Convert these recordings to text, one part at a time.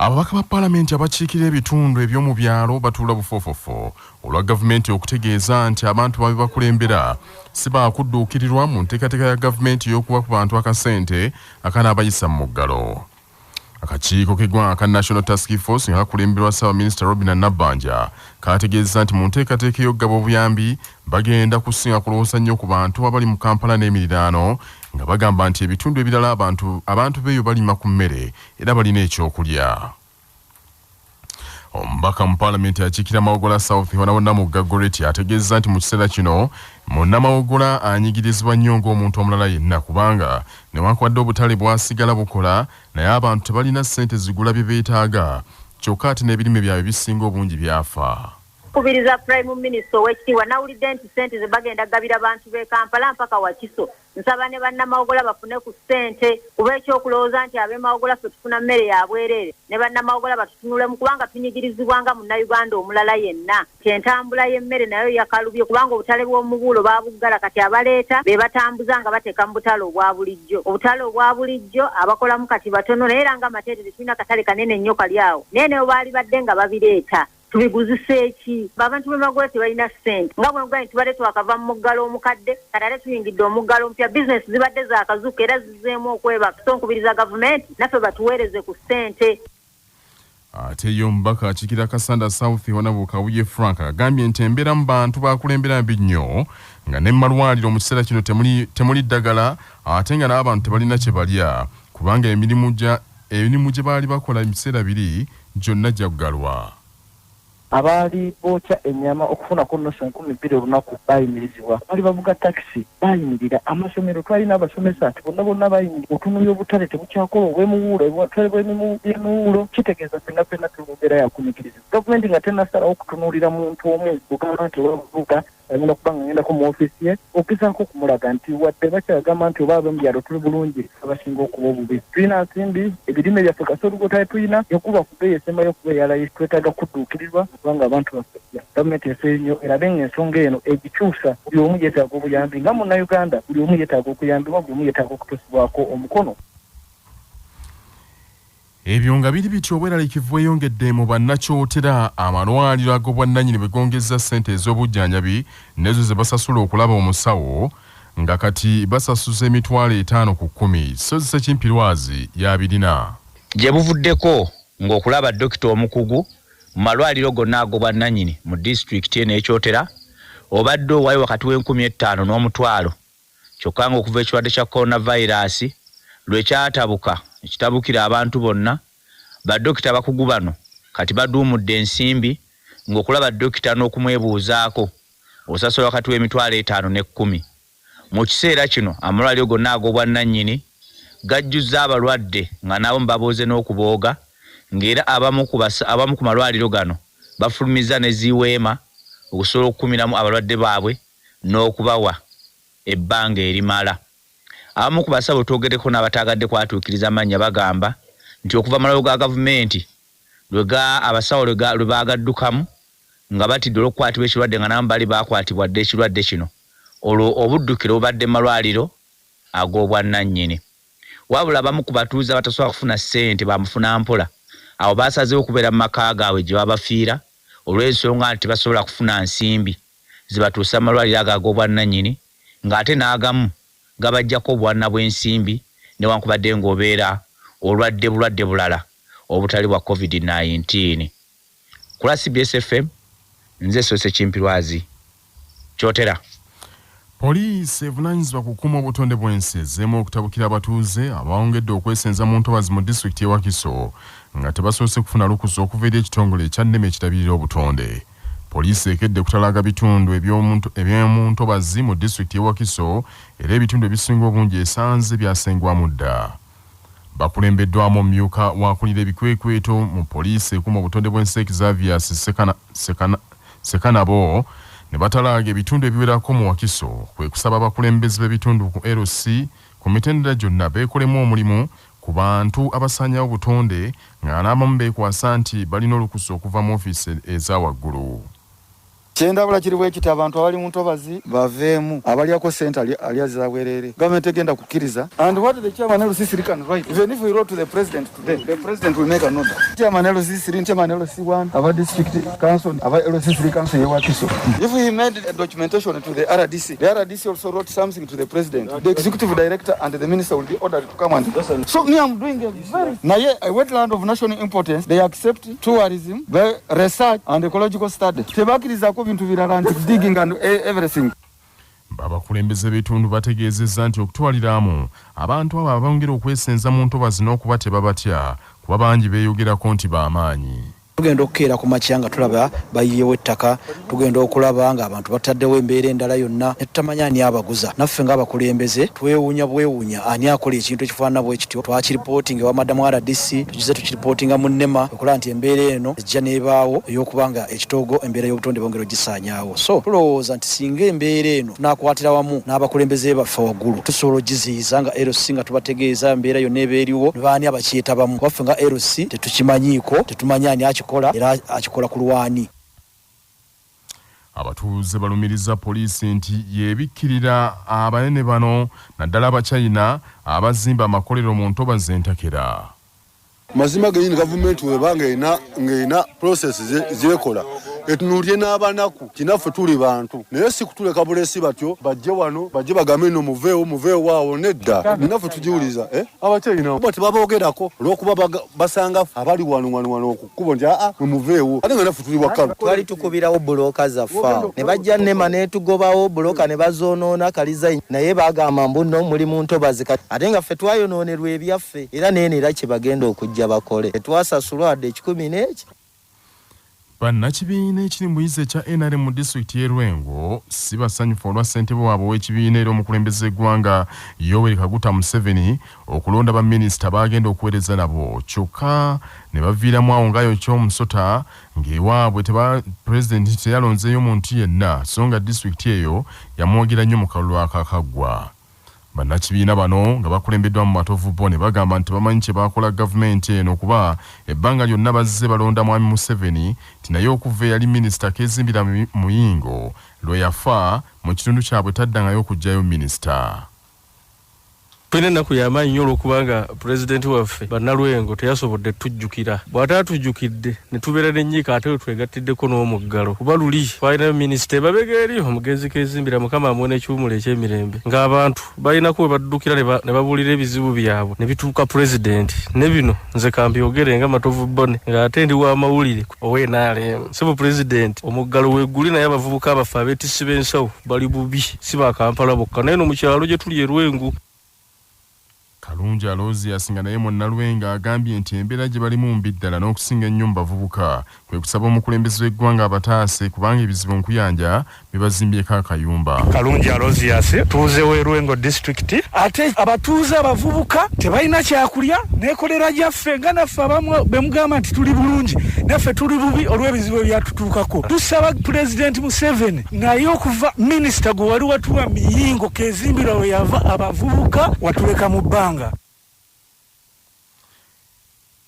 Ababaka ba Parliament abakiikira ebitundu eby'omu byalo batuula bufofofo olwa gavumenti okutegeeza nti abantu babe bakulembera si baakudduukirirwa mu nteekateeka ya gavumenti y'okuba ku bantu akasente akanaabayisa mu muggalo. Akakiiko k'eggwanga aka National Task Force nga kakulemberwa Ssaabaminisita Robinah Nabbanja kaategeeza nti mu nteekateeka y'okugaba obuyambi bagenda kusinga kulowooza nnyo ku bantu abali mu Kampala n'emiriraano nga bagamba nti ebitundu ebirala abantu beeyo balima ku mmere era balina ekyokulya. Omubaka mu Parliament akiikira Mawogola South Honorable Mugga Goreti ategeeza nti mu kiseera kino Munnamawogola anyigirizibwa nnyo ng'omuntu omulala yenna kubanga newankubadde obutale bwasigala bukola naye abantu tebalina ssente zigula bye beetaaga kyokka ate n'ebirime byabwe bisinga obungi byafa. Kubiriza Prime Minister w'ekitiibwa nawulidde nti ssente ze bagenda gabira abantu b'e Kampala mpaka Wakiso. Nsaba ne bannamawogola bafune ku ssente kuba ekyokulowooza nti ab'emawogola ffe tufuna mmere ya bwereere ne bannamawogola batutunulemu kubanga tunyigirizibwanga Munnayuganda omulala yenna. Entambula y'emmere nayo yakalubye kubanga obutale bw'omubuulo baabuggala kati abaleeta be batambuza nga bateeka mu butale obwa bulijjo. Obutale obwa bulijjo abakolamu kati batono naye era nga amateetere tulina katale kanene nnyo kali awo. Naye ne baali badde nga babireeta. Tubiguzise eki abantu b'emagola tebalina ssente nga bwe tubadde twakava mu muggalo omukadde kati ate tuyingidde omuggalo omupya bizinesi zibadde zaakazuuka era zizzeemu okwebaka so nkubiriza gavumenti naffe batuweereze ku ssente. Ate ye omubaka akiikira Kasanda South Honorable Kawuye Frank agambye nti embeera mu bantu baakulembera mbi nnyo nga ne mu malwaliro mu kiseera kino temuli ddagala ate nga n'abantu tebalina kye balya kubanga emirimu gye baali bakola ebiseera biri gyonna gyaggalwa. Abaali bookya ennyama okufuna ku nnusu 12 olunaku baayimirizibwa. Bali bavuga takisi baayimirira. Amasomero twalina abasomesa ati bonna baayimirira. Otunuulira obutale tebukyakola obw'emuwuulo obutale bw'emuwuulo kitegeeza ffenna tuli mu mbeera ya kumikirizibwa. Gavumenti nga tennasalawo okutunuulira muntu omu kugamba nti olwabuvuga agenda kuba nga ngenda ku mu ofiisi ye ogezaako okumulaga nti wadde bakyagamba nti oba ab'omubyalo tuli bulungi abasinga okuba obubi. Tulina nsimbi ebirime byaffe kasolugota tulina yokuba ku bbeeyi esembayo okuba eyalayi twetaaga kudduukirirwa kubanga abantu baffe gavumenti ennyo erabe ng'ensonga eno egikyusa buli omu yeetaaga obuyambi nga Munnayuganda buli omu yeetaaga okuyambibwa buli omu yeetaaga okutusibwako omukono. Ebyo nga biri bityo obweralikivu bweyongedde mu bannakyotera amalwaliro ag'obwannannyini bwe gongezza ssente ez'obujjanjabi nezo ze basasula okulaba omusawo nga kati basasuza $5,000 ku 10 so Ssekimpirwazi y'abirina. Gye buvuddeko ng'okulaba dokita omukugu mu malwaliro gonna ag'obwannannyini mu disitulikiti eno ekyotera obadde owaayo wakati w'15,000 n'omutwalo kyokka ng'okuva ekirwadde kya coronavirus lwe kyatabuka ekitabukira abantu bonna badokita bakugu bano kati baduumudde ensimbi ng'okulaba dokita n'okumwebuuzaako osasula wakati w'5,000 ne 10. Mu kiseera kino amalwaliro gonna ag'obwannannyini gajjuzza abalwadde nga nabo mbabooze n'okubooga ng'era abamu ku malwaliro gano bafulumiza ne ziweema okusobola okukumiramu abalwadde baabwe n'okubawa ebbanga erimala. Abamu ku basawo twogereko n'abataagadde kwatuukiriza amannya bagamba nti okuva amalwaliro ga gavumenti abasawo lwe baagaddukamu nga batidde olw'okukwatibwa ekirwadde nga namu bali baakwatibwa dde ekirwadde kino olwo obuddukiro bubadde mu malwaliro ag'obwannannyini. Wabula abamu ku batuuze abatasobola kufuna ssente bamufuna mpola abo baasazeewo okubeera mu maka gaabwe gye babafiira olw'ensonga nti basobola kufuna nsimbi zibatuusa mu malwaliro ago ag'obwannannyini ng'ate n'agamu gabajjako obwanna bw'ensimbi newankubadde ng'obeera bulwadde bulala obutali bwa COVID-19. Kula CBS FM nze Ssekimpirwazi kyotera. Poliisi evunaanyizibwa ku kukuuma obutonde bw'ensi ezzeemu okutabukira abatuuze abawongedde okwesenza mu ntobazi mu disitulikiti y'e Wakiso nga tebasoose kufuna lukusa okuva eri ekitongole ekyannema ekirabirira obutonde. Poliisi ekedde kutalaga bitundu eby'omu ntobazi mu disitulikiti y'e Wakiso era ebitundu ebisinga obungi esanze byasengwamu dda. Bakulembeddwamu omumyuka waakulira ebikwekweto mu poliisi ekuuma obutonde bw'ensi Xavier Sekanabo ne batalaga ebitundu ebiwerako mu Wakiso kwe kusaba abakulembeze b'ebitundu ku LC ku mitendera gyonna beekolemu omulimu ku bantu abasaanyawo obutonde nga n'abamu beekwasa nti balina olukusa okuva mu ofiisi eza waggulu. kyendabula kiri bwekiti abantu abali mu ntobazi baveemu abalyako sente alyaza bwerere government egenda kukkiriza and what the chairman LC3 can write even if we wrote to the president today the president will make a note chairman LC3 chairman LC1 aba district council aba LC3 council yewakiso if he made a documentation to the RDC also wrote something to the president the executive director and the minister will be ordered to come and listen. So me I'm doing a very a wetland of national importance. They accept tourism, research and ecological study. Tebakiriza ko bintu birala nti digging and everything. Abakulembeze b'ebitundu bategeezezza nti okutwaliramu abantu abo abongera okwesenza mu ntobazi n'okuba tebabatya kuba bangi beeyogerako nti b'amaanyi. Tugenda okukeera ku makya nga tulaba bayiyewo ettaka tugenda okulaba nga abantu bataddewo embeera endala yonna netutamanya ani abaguza naffe ng'abakulembeze twewuunya bwewuunya ani akola ekintu ekifaanana bwe kityo twakiripootinga ewa madamu RDC tukize tukiripootinga mu nnema okola nti embeera eno ejja n'ebaawo ey'okuba nga ekitoogo embeera y'obutonde bongera ogisaanyaawo so tulowooza nti singa embeera eno tunaakwatira wamu n'abakulembeze baffe waggulu tusobola ogiziyiza nga LC nga tubategeeza embeera yonna eba eriwo ne baani abakyetabamu waffe nga LC tetukimanyiiko tetumanya ani era akikola ku lwani. Abatuuze balumiriza poliisi nti yeebikkirira abanene bano naddala abachina abazimba amakolero mu ntobazi entakera. Mazima genyini gavumenti webanga ina process zekola etunulye n'abanaku kinaffe tuli bantu naye si kutuleka bulesi batyo bajje wano bajje bagambe no muveewo waawo nedda naffe tujiwuliza abachina bati baboogerako olw'okuba basanga abali wano okukkubo nti muveewo ate nga naffe tuli wakalu twali tukubirawo buloka zaffa ne bajja nnema netugobawo buloka ne bazoonoona kaliza naye bagamba mbuno muli mu ntobazi ate nga ffe twayonoonerwa ebyaffe era neeno era kye bagenda okujja bakole etwasasulwa adde 10 n'eki. Bannakibiina ekiri mu buyizi ekya NRM mu disitulikiti y'e Lwengo si basanyufu olwa ssentebe waabwe w'ekibiina era omukulembeze eggwanga Yoweri Kaguta Museveni okulonda baminisita bagenda okuweereza nabo kyokka ne baviiramu awo ng'ayo ky'omusota ng'ewaabwe pulezidenti teyalonzeeyo muntu yenna so nga disitulikiti eyo yamwogera nnyo mu kalulu akakaggwa. Bannakibiina bano nga bakulembeddwa mu matovu bo ne bagamba nti bamanyi kye baakola gavumenti eno kuba ebbanga lyonna bazze balonda mwami Museveni ti naye okuva eyali minisita keezimbira muyingo lwe yafa mu kitundu kyabwe taddangayo okuggyayo minisita. Pene ennaku y'amaanyi nnyo olw'okubanga pulezidenti waffe bannalwengo teyasobodde tujjukira bw'ataatujjukidde ne tubeera n'ennyiika ate twegattiddeko n'omuggalo kuba luli twalinayo minisita ebabega eri omugenzi keezimbira mukama amuwe n'ekiwumula eky'emirembe ng'abantu balinako we baddukira ne babuulira ebizibu byabwe ne bituuka pulezidenti ne bino nze kambyogere nga matovu bone ng'ate ndi w'amawulire ow'NRM si bu pulezidenti omuggalo wegguli naye abavubuka abaffe abeetissi b'ensawo bali bubi si ba Kampala bokka naye no mu kyalo gye tuli e Lwengo. Kalungi Alozi asinga naye Munnalwengo agambye nti embeera gye balimu mbi ddala n'okusinga ennyo mu bavubuka kwe kusaba omukulembeze w'eggwanga abataase kubanga ebizibu nkuyanja bibazimbyeko akayumba. Kalungi Alozi tuuze w'e Lwengo district ate abatuuze abavubuka tebalina kyakulya n'ekolera gyaffe nga naffe abamu bemugamba nti tuli bulungi naffe tuli bubi olw'ebizibu ebyatutuukako. Tusaba pulezidenti Museven naye okuva minisita gwe wali watuwa miyingo keezimbira we yava abavubuka watuleka mu bbanga.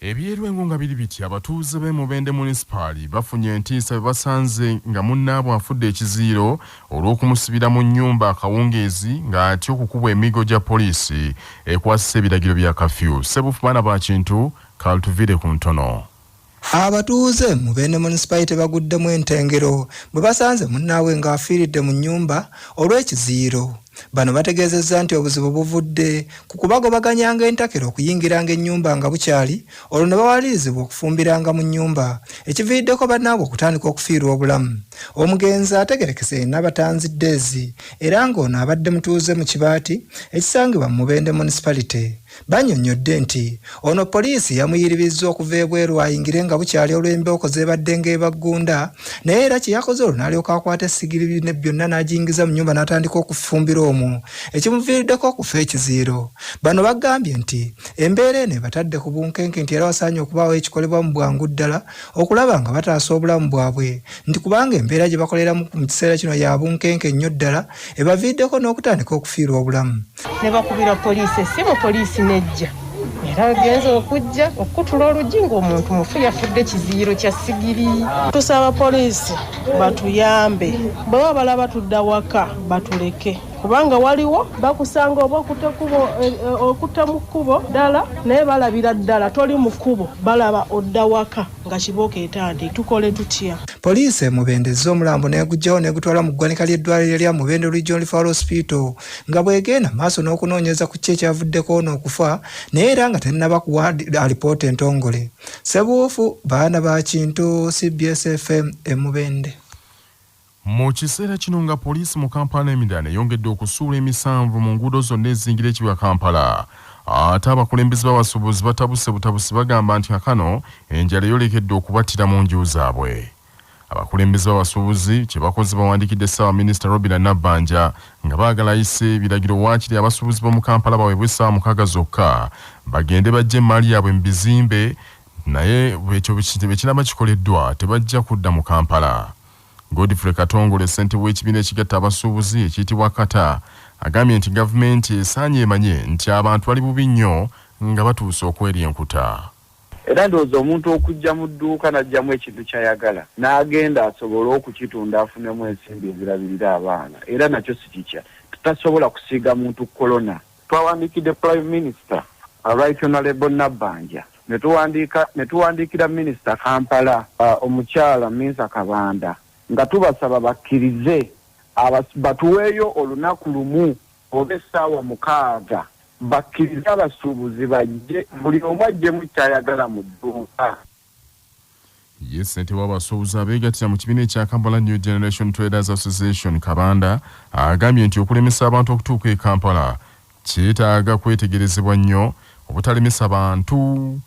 Ebyerwengo nga biri biti abatuuze b'e Mubende munisipaali bafunye entiisa bwe basanze nga munnaabwe afudde ekiziiro olw'okumusibira mu nnyumba akawungeezi ng'atya okukubwa emigo gya poliisi ekwasisa ebiragiro bya Curfew. Sebufu baana ba kintu kalutuvire ku ntono. Abatuuze Mubende municipality baguddemu entengero bwe basanze munnaabwe ng'afiiridde mu nnyumba olw'ekiziiro. Bano bategeezezza nti obuzibu buvudde ku kubagobaganyanga entakero okuyingiranga ennyumba nga bukyali olwo ne bawalirizibwa okufumbiranga mu nnyumba ekiviiriddeko bannaabwe okutandika okufiirwa obulamu. Omugenzi ategerekese n'abatanzidde ezi era ng'ono abadde mutuuze mu kibaati ekisangibwa mu Mubende municipality. Bannyonnyodde nti ono poliisi yamuyiririzza okuva ebweru ayingire nga bukyali olw'embeeko zeebadde ng'ebaggunda naye era kye yakoze olwo n'alyoka akwata essigiri ne byonna n'agiyingiza mu nnyumba n'atandika okufumbira omwo ekimuviiriddeko okufa ekiziiro. Bano bagambye nti embeera eno ebatadde ku bunkenke nti era wasaanye okubaawo ekikolebwa mu bwangu ddala okulaba nga bataasa obulamu bwabwe nti kubanga embeera gye bakoleramu mu kiseera kino ya bunkenke nnyo ddala ebaviiriddeko n'okutandika okufiirwa obulamu. Ne bakubira poliisi si mu poliisi nejja era genza okujja okutula oluggi ng'omuntu mufu yafudde kiziiro kya sigiri. Tusaba poliisi batuyambe, bwe balaba tudda waka batuleke, kubanga waliwo bakusanga oba okutta mu kkubo ddala naye balabira ddala toli mu kkubo, balaba odda waka nga kibooko etandi. Tukole tutya? Poliisi emubendezza omulambo n'egujjawo n'egutwala mu ggwanika ly'eddwaliro lya Mubende Regional Referral Hospital nga bwegenda maaso n'okunoonyeza ku ki ekyavuddeko n'okufa naye era nga tennaba kuwa alipoota entongole. Ssebuufu baana ba Kintu, CBS FM Mubende. Mu kiseera kino nga poliisi mu Kampala emirala eyongedde okusuula emisanvu mu nguudo zonna ezingira ekibuga Kampala. Ate abakulembeze b'abasuubuzi batabuse butabusi bagamba nti akano enjala eyolekedde okubattira mu nju zaabwe. Abakulembeze b'abasuubuzi kye bakoze bawandiikidde Ssaawa Minisita Robina Nabbanja nga baagala ayise ebiragiro waakiri abasuubuzi b'omu Kampala baweebwe essaawa 6 zokka bagende bajje emmaali yaabwe mu bizimbe, naye ekyo bwe kinaba kikoleddwa tebajja kudda mu Kampala. Godfrey Katongole, ssentebe w'ekibiina ekigatta abasuubuzi ekiyitibwa Kata, agambye nti gavumenti esaanye emanye nti abantu bali bubi nnyo nga batuuse okwerya enkuta. Era ndowooza omuntu okujja mu dduuka n'aggyamu ekintu ky'ayagala n'agenda asobole okukitunda afunemu ensimbi ezirabirira abaana, era nakyo si kikya. Tutasobola kusiiga muntu kolona. Twawandiikidde Prime Minister Right Honorable Nabbanja, ne tuwandiikira Minisita Kampala omukyala Minsa Kabanda nga tubasaba bakkirize batuweeyo olunaku lumu oba essaawa 6 bakkirize abasuubuzi bajje buli omu ajjemu kyayagala mu dduuka. Ye ssentebe w'abasuubuzi abeegattira mu kibiina ekya Kampala New Generation Traders Association Kabanda agambye nti okulemesa abantu okutuuka e Kampala kyetaaga kwetegerezebwa nnyo obutalemesa bantu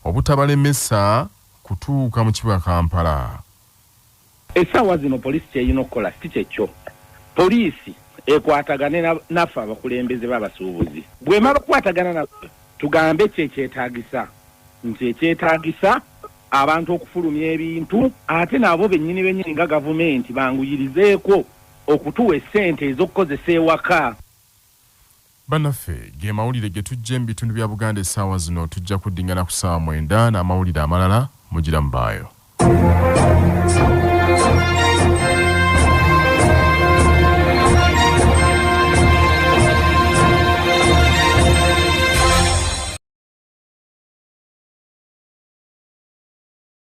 obutabalemesa kutuuka mu kibuga Kampala. Essaawa zino poliisi kyeyina okukola si kyekyo. Poliisi ekwatagane naffe abakulembeze b'abasuubuzi. Bw'emala okukwatagana naffe tugambe kyekyetaagisa nti ekyetaagisa abantu okufulumya ebintu, ate nabo bennyini nga gavumenti banguyirizeeko okutuwa essente ez'okukozesa ewaka. Bannaffe ge mawulire ge tujja mu bitundu bya Buganda essaawa zino. Tujja kuddingana ku ssaawa 9 n'amawulire amalala. Mugira mbaayo.